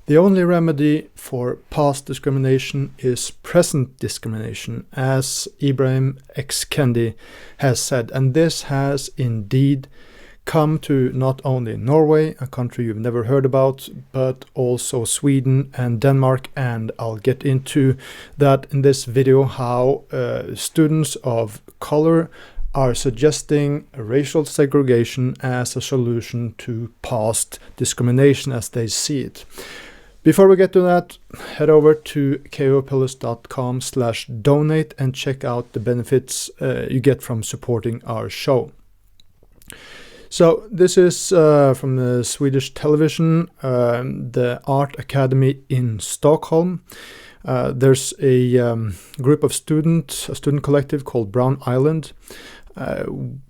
The only remedy for past discrimination is present discrimination, as Ibrahim X. Kendi has said. And this has indeed come to not only Norway, a country you've never heard about, but also Sweden and Denmark. And I'll get into that in this video, how students of color are suggesting racial segregation as a solution to past discrimination as they see it. Before we get to that, head over to koopillus.com/donate and check out the benefits you get from supporting our show. So this is from the Swedish television, the Art Academy in Stockholm. There's a group of students, a student collective called Brown Island,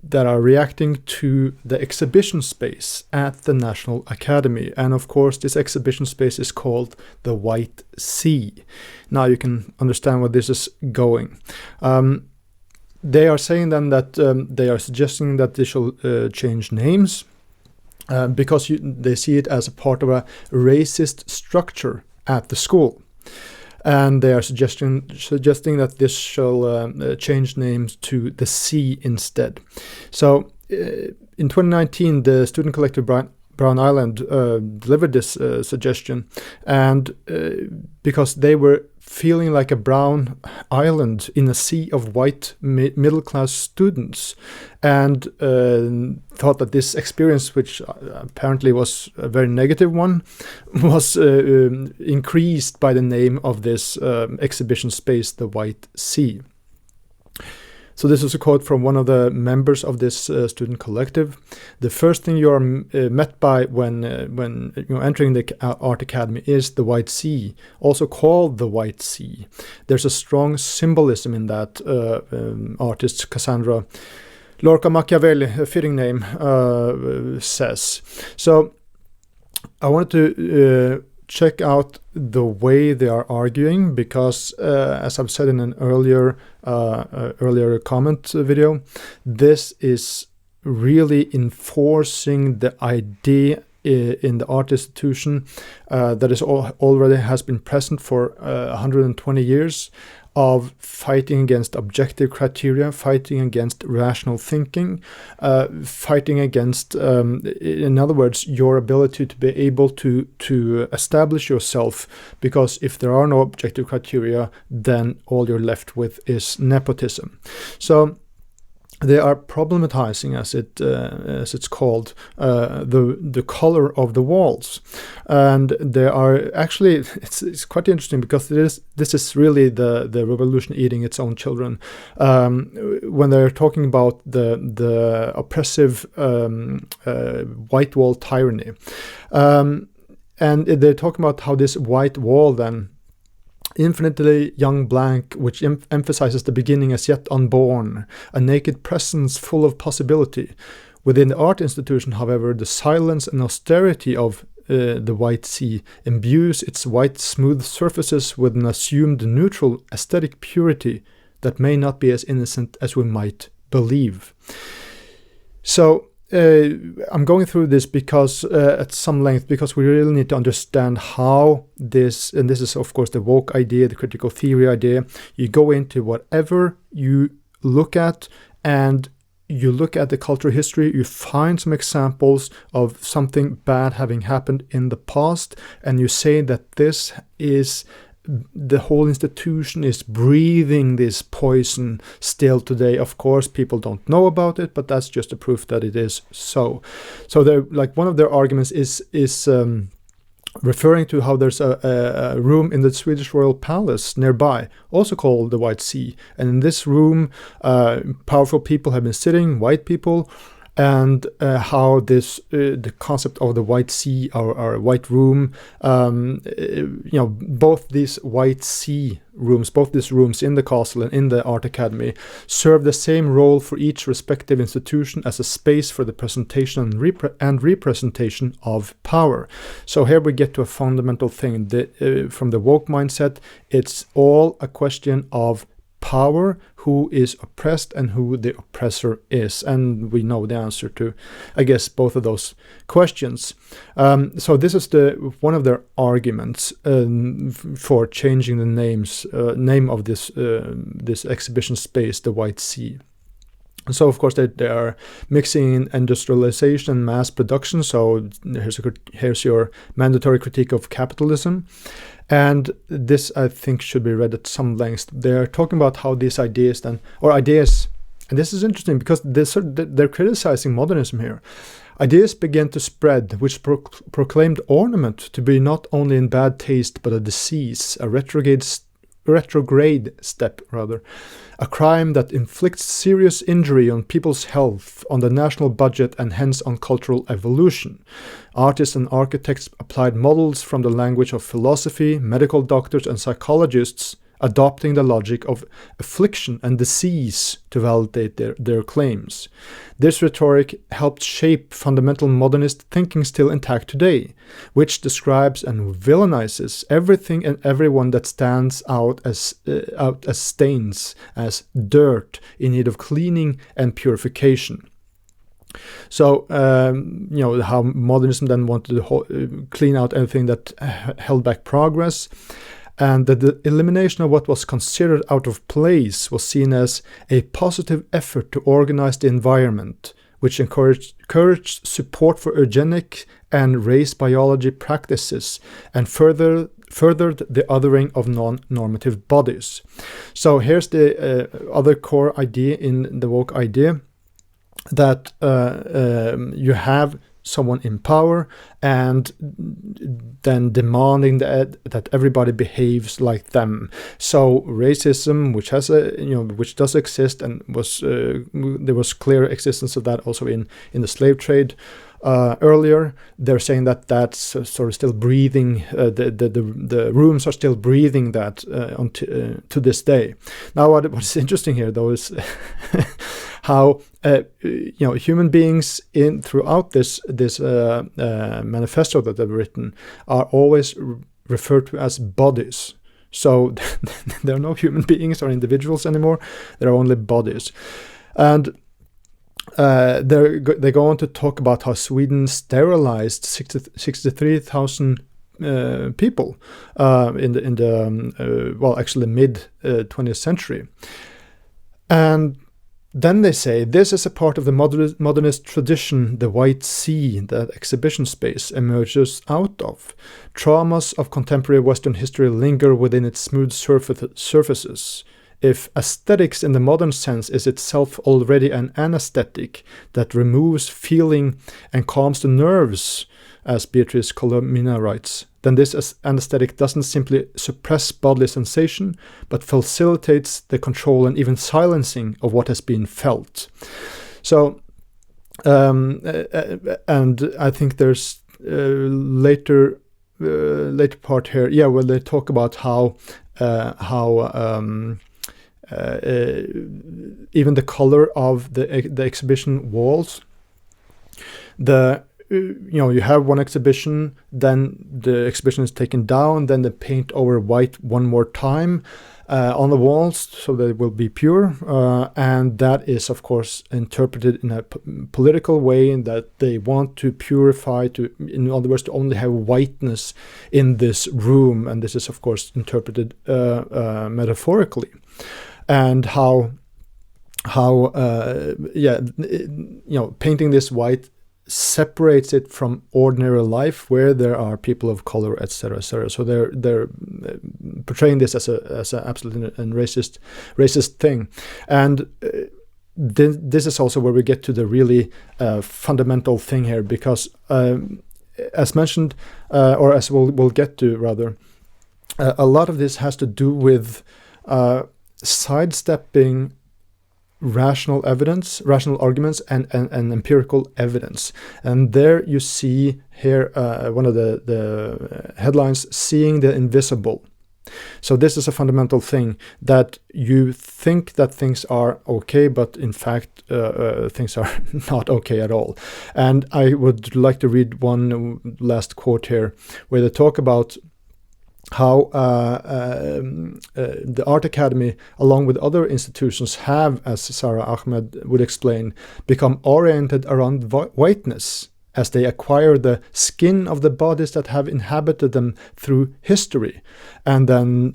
that are reacting to the exhibition space at the National Academy. And of course, this exhibition space is called the White Sea. Now you can understand where this is going. They are saying then that they are suggesting that they should change names because they see it as a part of a racist structure at the school. And they are suggesting that this shall change names to the Sea instead. So in 2019, the student collective Brown Island delivered this suggestion, and because they were feeling like a brown island in a sea of white middle-class students, and thought that this experience, which apparently was a very negative one, was increased by the name of this exhibition space, the White Sea. So this is a quote from one of the members of this student collective. The first thing you are met by when you're entering the Art Academy is the White Sea, also called the White Sea. There's a strong symbolism in that, artist Cassandra Lorca Machiavelli, a fitting name, says. So I wanted to check out the way they are arguing, because as I've said in an earlier comment video, this is really enforcing the idea in the art institution that is already has been present for 120 years of fighting against objective criteria, fighting against rational thinking, fighting against, in other words, your ability to be able to establish yourself, because if there are no objective criteria, then all you're left with is nepotism. So they are problematizing, as it's called, the color of the walls, and they are actually it's quite interesting, because this is really the revolution eating its own children. When they're talking about the oppressive white wall tyranny, and they're talking about how this white wall then, infinitely young blank, which emphasizes the beginning as yet unborn, a naked presence full of possibility. Within the art institution, however, the silence and austerity of the White Sea imbues its white smooth surfaces with an assumed neutral aesthetic purity that may not be as innocent as we might believe. So I'm going through this because at some length, because we really need to understand how this, and this is of course the woke idea, the critical theory idea, you go into whatever you look at, and you look at the cultural history, you find some examples of something bad having happened in the past, and you say that this is the whole institution is breathing this poison still today. Of course, people don't know about it, but that's just a proof that it is so. So they're like, one of their arguments is referring to how there's a room in the Swedish royal palace nearby, also called the White Sea. And in this room, powerful people have been sitting, white people, and how this the concept of the White Sea, or white room, both these White Sea rooms, both these rooms in the castle and in the Art Academy, serve the same role for each respective institution as a space for the presentation and representation of power. So here we get to a fundamental thing. From the woke mindset, it's all a question of power, who is oppressed, and who the oppressor is. And we know the answer to, I guess, both of those questions. So this is one of their arguments for changing the name of this exhibition space, the White Sea. So, of course, they are mixing in industrialization and mass production. So here's your mandatory critique of capitalism. And this, I think, should be read at some length. They're talking about how these ideas, and this is interesting because they're criticizing modernism here. Ideas began to spread, which proclaimed ornament to be not only in bad taste, but a disease, a retrograde step, a crime that inflicts serious injury on people's health, on the national budget, and hence on cultural evolution. Artists and architects applied models from the language of philosophy, medical doctors and psychologists, adopting the logic of affliction and disease to validate their claims. This rhetoric helped shape fundamental modernist thinking still intact today, which describes and villainizes everything and everyone that stands out as stains, as dirt in need of cleaning and purification. So, how modernism then wanted to clean out everything that held back progress. And that the elimination of what was considered out of place was seen as a positive effort to organize the environment, which encouraged support for eugenic and race biology practices, and furthered the othering of non-normative bodies. So here's the other core idea in the woke idea, that you have someone in power and then demanding that everybody behaves like them. So racism, which has which does exist, and there was clear existence of that also in the slave trade earlier. They're saying that that's sort of still breathing. The rooms are still breathing that to this day. Now, what's interesting here, though, is how human beings throughout this manifesto that they've written are always referred to as bodies. So there are no human beings or individuals anymore. There are only bodies, and they go on to talk about how Sweden sterilized 63,000 people in the actually mid 20th century. And then they say this is a part of the modernist tradition the White Sea, that exhibition space, emerges out of. Traumas of contemporary Western history linger within its smooth surfaces. If aesthetics in the modern sense is itself already an anesthetic that removes feeling and calms the nerves, as Beatrice Colomina writes, then this anesthetic doesn't simply suppress bodily sensation, but facilitates the control and even silencing of what has been felt. So, and I think there's later part here, where they talk about how even the color of the exhibition walls. You have one exhibition, then the exhibition is taken down, then they paint over white one more time on the walls so they will be pure, and that is of course interpreted in a political way, in that they want to purify, in other words, to only have whiteness in this room, and this is of course interpreted metaphorically. And painting this white separates it from ordinary life, where there are people of color, etc., etc. So they're portraying this as a absolutely racist thing, and this is also where we get to the really fundamental thing here, because as mentioned, or as we'll get to rather, a lot of this has to do with sidestepping rational arguments and empirical evidence. And there you see here one of the headlines, seeing the invisible. So this is a fundamental thing, that you think that things are okay, but in fact things are not okay at all. And I would like to read one last quote here, where they talk about how the Art Academy, along with other institutions, have, as Sarah Ahmed would explain, become oriented around whiteness as they acquire the skin of the bodies that have inhabited them through history. And then,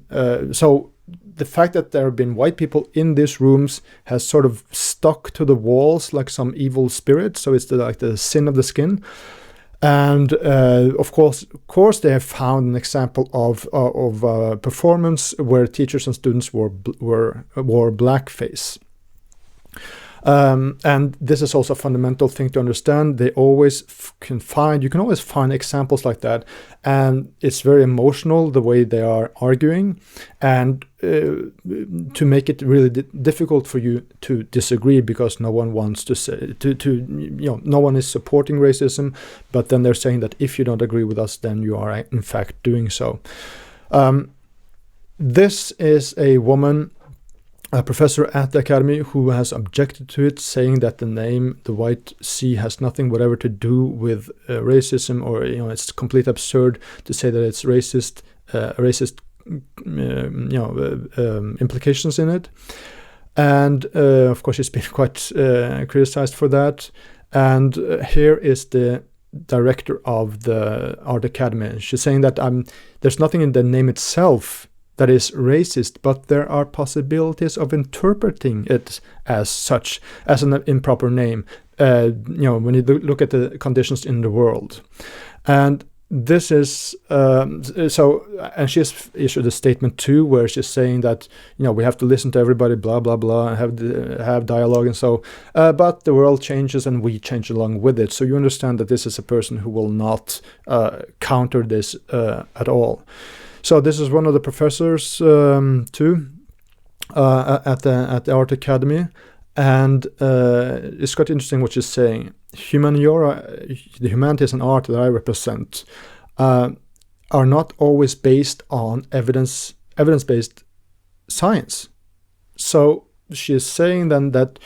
so the fact that there have been white people in these rooms has sort of stuck to the walls like some evil spirit. So it's like the sin of the skin. And of course, they have found an example of performance where teachers and students wore blackface. And this is also a fundamental thing to understand. They always you can always find examples like that, and it's very emotional the way they are arguing, and to make it really difficult for you to disagree, because no one wants to say no one is supporting racism, but then they're saying that if you don't agree with us, then you are in fact doing so. This is a woman, a professor at the Academy, who has objected to it, saying that the name, the White Sea, has nothing whatever to do with racism, or it's completely absurd to say that it's racist implications in it. And of course, she's been quite criticized for that. And here is the director of the Art Academy. She's saying that there's nothing in the name itself that is racist, but there are possibilities of interpreting it as such, as an improper name, when you look at the conditions in the world. And this is, and she has issued a statement too, where she's saying that, we have to listen to everybody, blah, blah, blah, and have dialogue and so, but the world changes and we change along with it. So you understand that this is a person who will not counter this at all. So this is one of the professors too at the Art Academy, and it's quite interesting what she's saying. The humanities and art that I represent are not always based on evidence-based science. So she's saying then that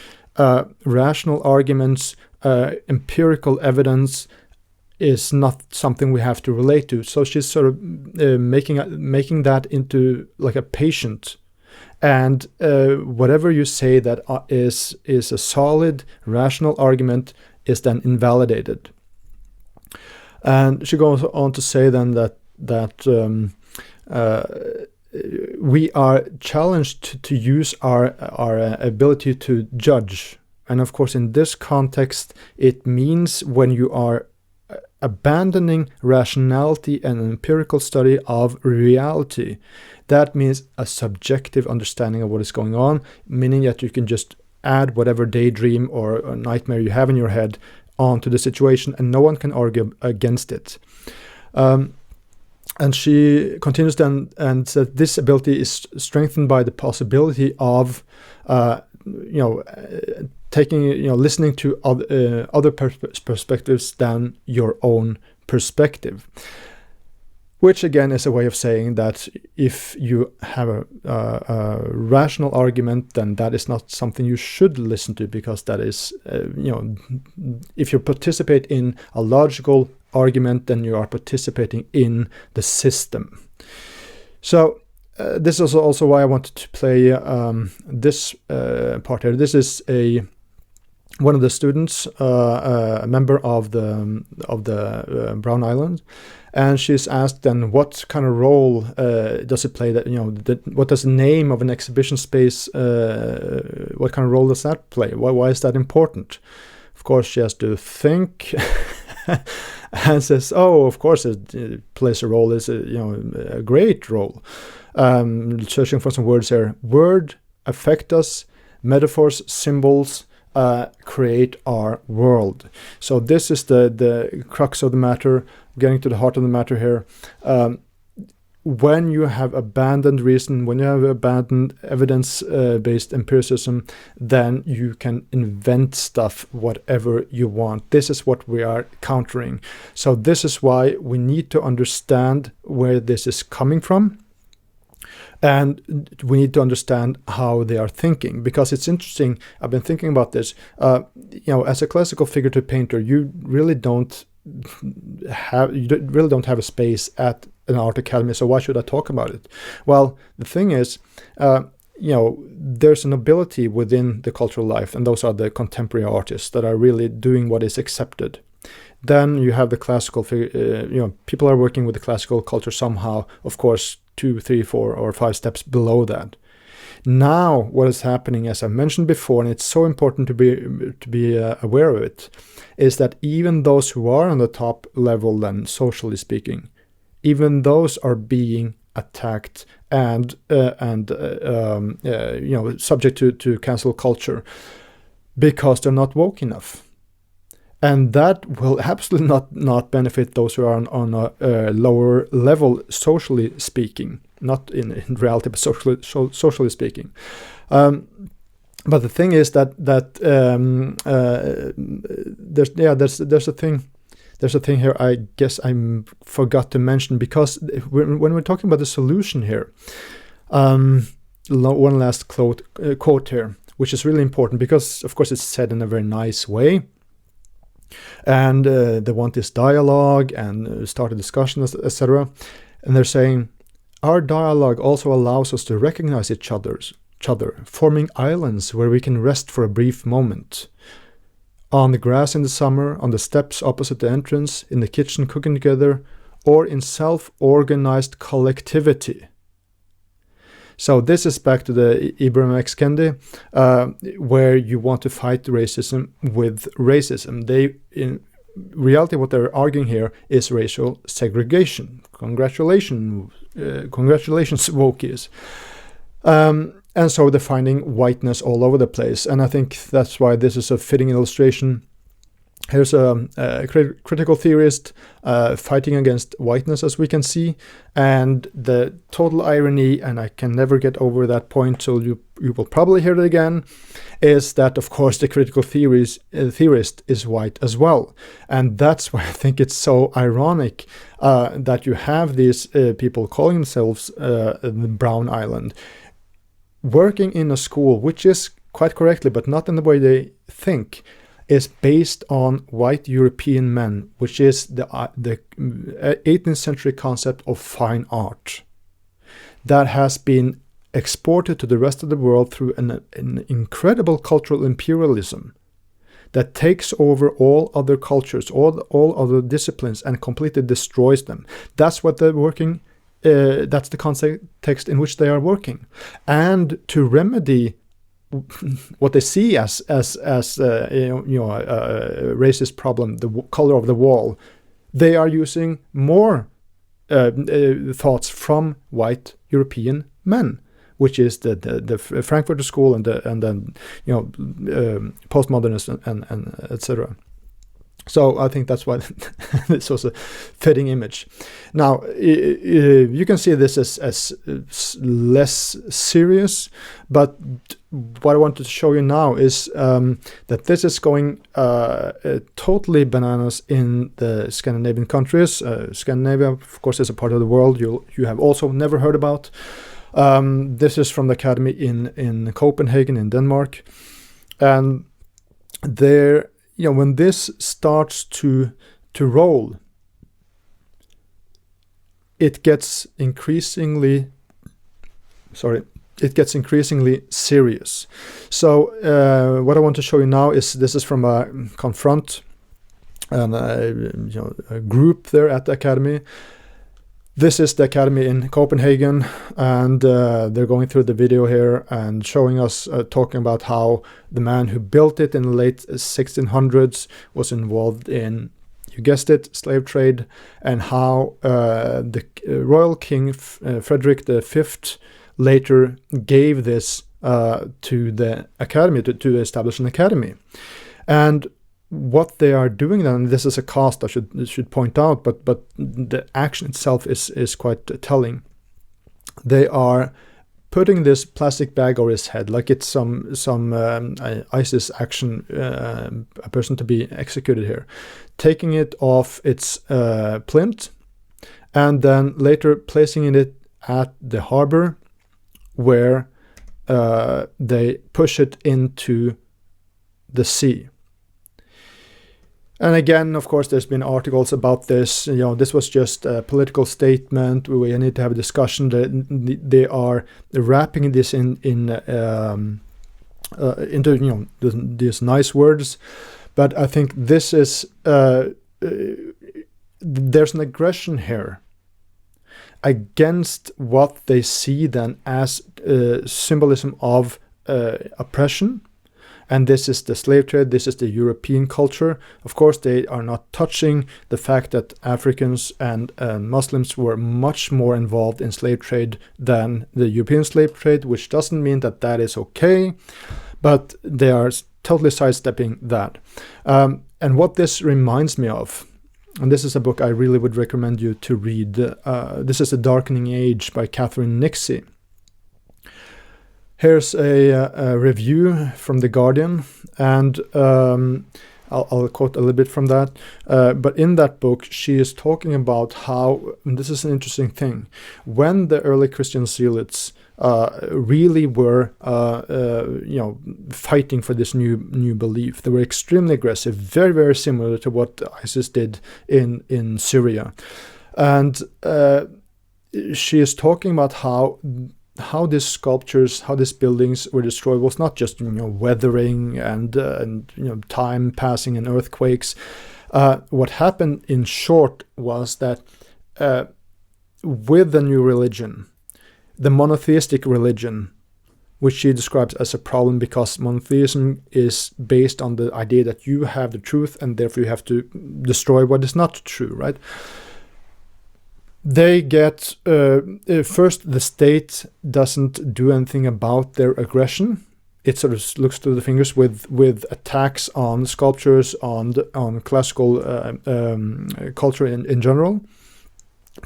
rational arguments, empirical evidence, is not something we have to relate to. So she's sort of making that into like a patient, and whatever you say that is a solid rational argument is then invalidated. And she goes on to say then that we are challenged to use our ability to judge, and of course in this context it means when you are abandoning rationality and an empirical study of reality. That means a subjective understanding of what is going on, meaning that you can just add whatever daydream or a nightmare you have in your head onto the situation, and no one can argue against it. And she continues then and said this ability is strengthened by the possibility of listening to other perspectives than your own perspective, which again is a way of saying that if you have a rational argument, then that is not something you should listen to, because that is, if you participate in a logical argument, then you are participating in the system. So this is also why I wanted to play this part here. This is one of the students, a member of the Brown Island, and she's asked then what kind of role does it play? What does the name of an exhibition space? What kind of role does that play? Why is that important? Of course, she has to think. And says, "Oh, of course, it plays a role. It's a great role." Searching for some words here. Word affect us. Metaphors, symbols create our world. So this is the crux of the matter. Getting to the heart of the matter here. When you have abandoned reason, when you have abandoned evidence-based empiricism, then you can invent stuff, whatever you want. This is what we are countering. So this is why we need to understand where this is coming from. And we need to understand how they are thinking, because it's interesting. I've been thinking about this. As a classical figurative painter, you really don't have a space at an art academy, so why should I talk about it? Well, the thing is, there's a nobility within the cultural life, and those are the contemporary artists that are really doing what is accepted. Then you have the classical, people are working with the classical culture somehow, of course, 2, 3, 4, or 5 steps below that. Now, what is happening, as I mentioned before, and it's so important to be aware of it, is that even those who are on the top level, then socially speaking, even those are being attacked and subject to cancel culture because they're not woke enough. And that will absolutely not benefit those who are on a lower level, socially speaking. Not in reality, but socially speaking. But the thing is that there's a thing here I guess I forgot to mention, because when we're talking about the solution here, one last quote here, which is really important, because of course it's said in a very nice way. And they want this dialogue and start a discussion, etc. And they're saying, our dialogue also allows us to recognize each other, forming islands where we can rest for a brief moment. On the grass in the summer, on the steps opposite the entrance, in the kitchen cooking together, or in self-organized collectivity. So this is back to the Ibram X. Kendi, where you want to fight racism with racism. In reality, what they're arguing here is racial segregation. Congratulations, wokies. And so they're finding whiteness all over the place. And I think that's why this is a fitting illustration. Here's a critical theorist fighting against whiteness, as we can see. And the total irony, and I can never get over that point, so you will probably hear it again, is that, of course, the critical theorist is white as well. And that's why I think it's so ironic that you have these people calling themselves the Brown Island, working in a school, which is quite correctly, but not in the way they think, is based on white European men, which is the 18th century concept of fine art that has been exported to the rest of the world through an incredible cultural imperialism that takes over all other cultures, all other disciplines, and completely destroys them. That's what they're working. That's the context in which they are working, and to remedy what they see as a racist problem, the color of the wall, they are using more thoughts from white European men, which is the Frankfurter School and then postmodernists and etc. So I think that's why this was a fitting image. Now, you can see this as less serious, but what I wanted to show you now is that this is going totally bananas in the Scandinavian countries. Scandinavia, of course, is a part of the world you have also never heard about. This is from the Academy in Copenhagen in Denmark. And there, when this starts to roll, it gets increasingly serious. So what I want to show you now is, this is from a Confront, a group there at the Academy. This is the Academy in Copenhagen, and they're going through the video here and showing us, talking about how the man who built it in the late 1600s was involved in, you guessed it, slave trade, and how the royal king Frederick V later gave this to the Academy, to establish an academy. And what they are doing then, this is a cast I should point out, but the action itself is quite telling. They are putting this plastic bag over his head, like it's some ISIS action, a person to be executed here, taking it off its plinth, and then later placing it at the harbour, where they push it into the sea. And again, of course, there's been articles about this. This was just a political statement. We need to have a discussion. They are wrapping this into these nice words, but I think this is there's an aggression here against what they see then as symbolism of oppression. And this is the slave trade, this is the European culture. Of course, they are not touching the fact that Africans and Muslims were much more involved in slave trade than the European slave trade, which doesn't mean that that is okay, but they are totally sidestepping that. And what this reminds me of, and this is a book I really would recommend you to read, this is The Darkening Age by Catherine Nixey. Here's a review from The Guardian, and I'll quote a little bit from that. But in that book, she is talking about how, and this is an interesting thing, when the early Christian Zealots really were, fighting for this new belief, they were extremely aggressive, very, very similar to what ISIS did in Syria. And she is talking about how these sculptures, how these buildings were destroyed was not just weathering and time passing and earthquakes. What happened in short was that with the new religion, the monotheistic religion, which she describes as a problem because monotheism is based on the idea that you have the truth and therefore you have to destroy what is not true, right? They get, first, the state doesn't do anything about their aggression. It sort of looks through the fingers with attacks on sculptures, on classical culture in general.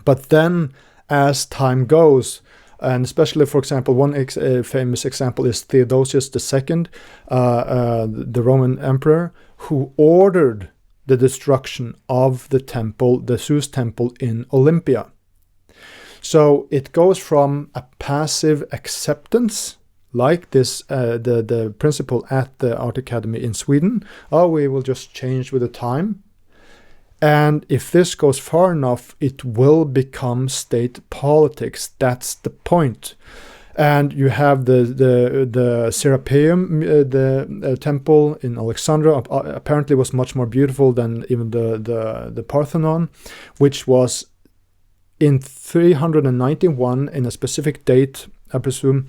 But then, as time goes, and especially, for example, one famous example is Theodosius II, the Roman emperor, who ordered the destruction of the temple, the Zeus temple in Olympia. So it goes from a passive acceptance, like this, the principle at the Art Academy in Sweden. Oh, we will just change with the time. And if this goes far enough, it will become state politics. That's the point. And you have the Serapeum, the temple in Alexandria, apparently was much more beautiful than even the Parthenon, which was in 391, in a specific date, I presume,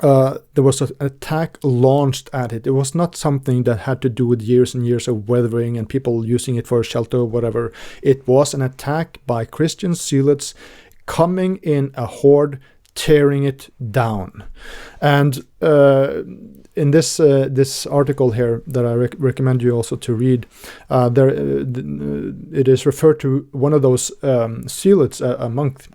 there was an attack launched at it. It was not something that had to do with years and years of weathering and people using it for shelter or whatever. It was an attack by Christian zealots coming in a horde, tearing it down. And in this article here that I recommend you also to read, it is referred to one of those zealots, a monk,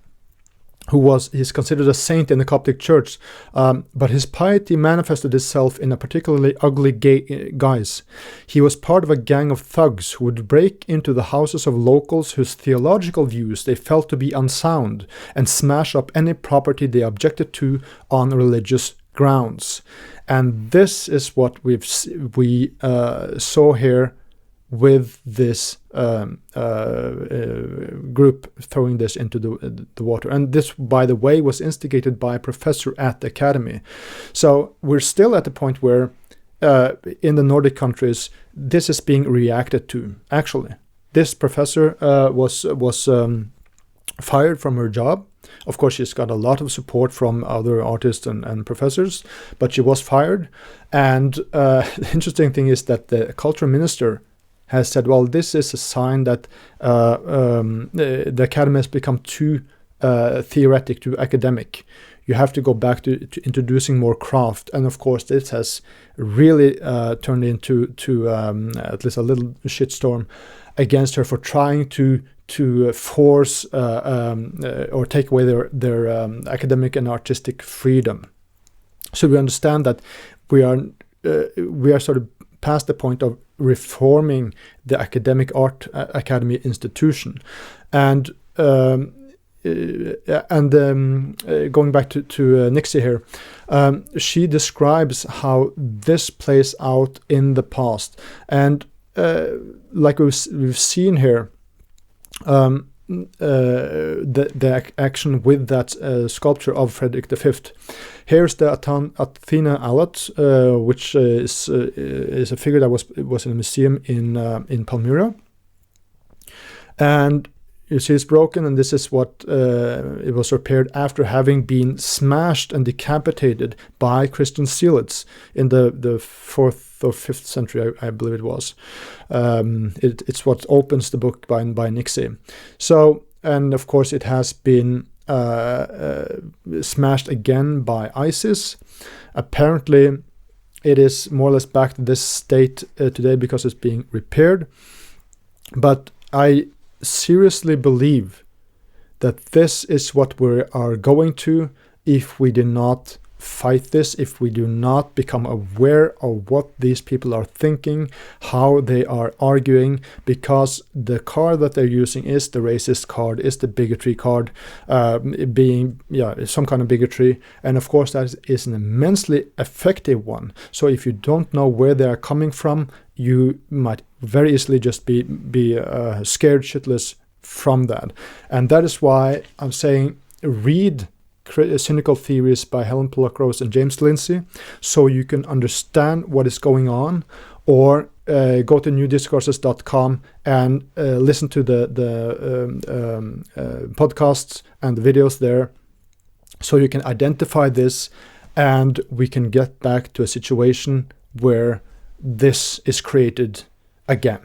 he's considered a saint in the Coptic Church, but his piety manifested itself in a particularly ugly guise. He was part of a gang of thugs who would break into the houses of locals whose theological views they felt to be unsound and smash up any property they objected to on religious grounds. And this is what we saw here with this group throwing this into the water. And this, by the way, was instigated by a professor at the Academy. So we're still at the point where in the Nordic countries, this is being reacted to, actually. This professor was fired from her job. Of course, she's got a lot of support from other artists and professors, but she was fired. And the interesting thing is that the cultural minister has said, well, this is a sign that the Academy has become too theoretic, too academic. You have to go back to introducing more craft. And of course, this has really turned into at least a little shitstorm against her for trying to force or take away their academic and artistic freedom. So we understand that we are sort of past the point of reforming the academic art academy institution, and going back to Nixey here, she describes how this plays out in the past, and like we've seen here, the action with that sculpture of Frederick V. Here's the Athena Alot, which is a figure that was in a museum in Palmyra, and you see it's broken, and this is what it was repaired after having been smashed and decapitated by Christian zealots in the 4th or 5th century, I believe it was. It's what opens the book by Nixey. So, and of course it has been smashed again by ISIS. Apparently it is more or less back to this state today because it's being repaired. But I seriously believe that this is what we are going to if we do not fight this, if we do not become aware of what these people are thinking, how they are arguing, because the card that they're using is the racist card, is the bigotry card, being some kind of bigotry, and of course that is an immensely effective one. So if you don't know where they are coming from, you might very easily just be scared shitless from that. And that is why I'm saying read Cynical Theories by Helen Pluckrose and James Lindsay, so you can understand what is going on, or go to newdiscourses.com and listen to the podcasts and the videos there, so you can identify this, and we can get back to a situation where this is created again.